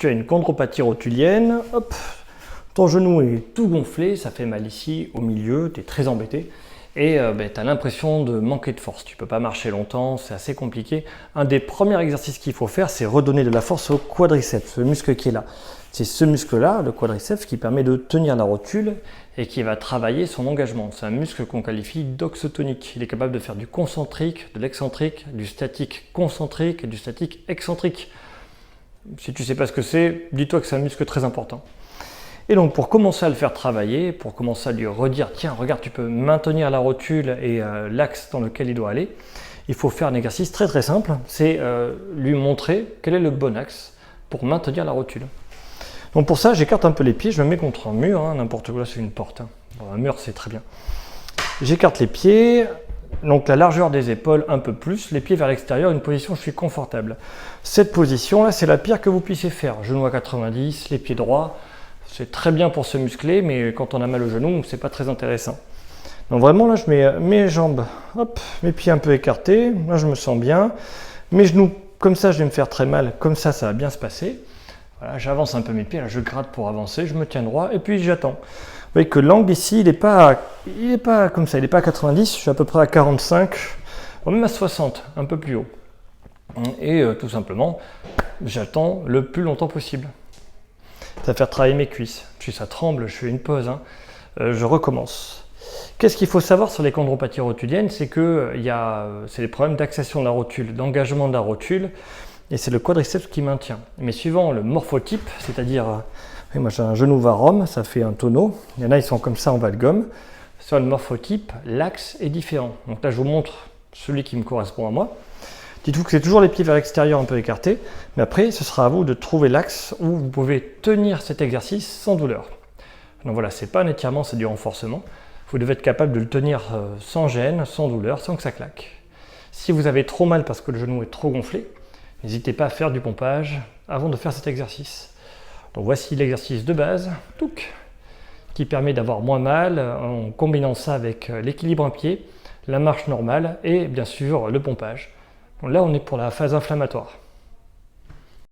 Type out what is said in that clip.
tu as une chondropathie rotulienne, hop, ton genou est tout gonflé, ça fait mal ici au milieu, tu es très embêté et tu as l'impression de manquer de force. Tu ne peux pas marcher longtemps, c'est assez compliqué. Un des premiers exercices qu'il faut faire, c'est redonner de la force au quadriceps, ce muscle qui est là. C'est ce muscle-là, le quadriceps, qui permet de tenir la rotule et qui va travailler son engagement. C'est un muscle qu'on qualifie d'oxotonique. Il est capable de faire du concentrique, de l'excentrique, du statique concentrique et du statique excentrique. Si tu ne sais pas ce que c'est, dis-toi que c'est un muscle très important. Et donc pour commencer à le faire travailler, pour commencer à lui redire « Tiens, regarde, tu peux maintenir la rotule et l'axe dans lequel il doit aller », il faut faire un exercice très très simple, c'est lui montrer quel est le bon axe pour maintenir la rotule. Donc pour ça, j'écarte un peu les pieds, je me mets contre un mur, n'importe quoi, c'est une porte. Bon, un mur, c'est très bien. J'écarte les pieds, donc la largeur des épaules un peu plus, les pieds vers l'extérieur, une position où je suis confortable. Cette position-là, c'est la pire que vous puissiez faire. Genou à 90, les pieds droits, c'est très bien pour se muscler, mais quand on a mal au genou, c'est pas très intéressant. Donc vraiment, là, je mets mes jambes, hop, mes pieds un peu écartés, là, je me sens bien. Mes genoux, comme ça, je vais me faire très mal, comme ça va bien se passer. Voilà, j'avance un peu mes pieds, là, je gratte pour avancer, je me tiens droit et puis j'attends. Vous voyez que l'angle ici, il n'est pas comme ça, il n'est pas à 90, je suis à peu près à 45, même à 60, un peu plus haut. Et tout simplement, j'attends le plus longtemps possible. Ça va faire travailler mes cuisses. Si ça tremble, je fais une pause, je recommence. Qu'est-ce qu'il faut savoir sur les chondropathies rotuliennes? C'est que c'est les problèmes d'axation de la rotule, d'engagement de la rotule, et c'est le quadriceps qui maintient. Mais suivant le morphotype, c'est-à-dire, moi j'ai un genou varum, ça fait un tonneau, il y en a ils sont comme ça en valgum. Sur le morphotype, l'axe est différent. Donc là je vous montre celui qui me correspond à moi. Dites-vous que c'est toujours les pieds vers l'extérieur un peu écartés, mais après ce sera à vous de trouver l'axe où vous pouvez tenir cet exercice sans douleur. Donc voilà, c'est pas un étirement, c'est du renforcement. Vous devez être capable de le tenir sans gêne, sans douleur, sans que ça claque. Si vous avez trop mal parce que le genou est trop gonflé, n'hésitez pas à faire du pompage avant de faire cet exercice. Donc voici l'exercice de base, qui permet d'avoir moins mal en combinant ça avec l'équilibre un pied, la marche normale et bien sûr le pompage. Donc là on est pour la phase inflammatoire.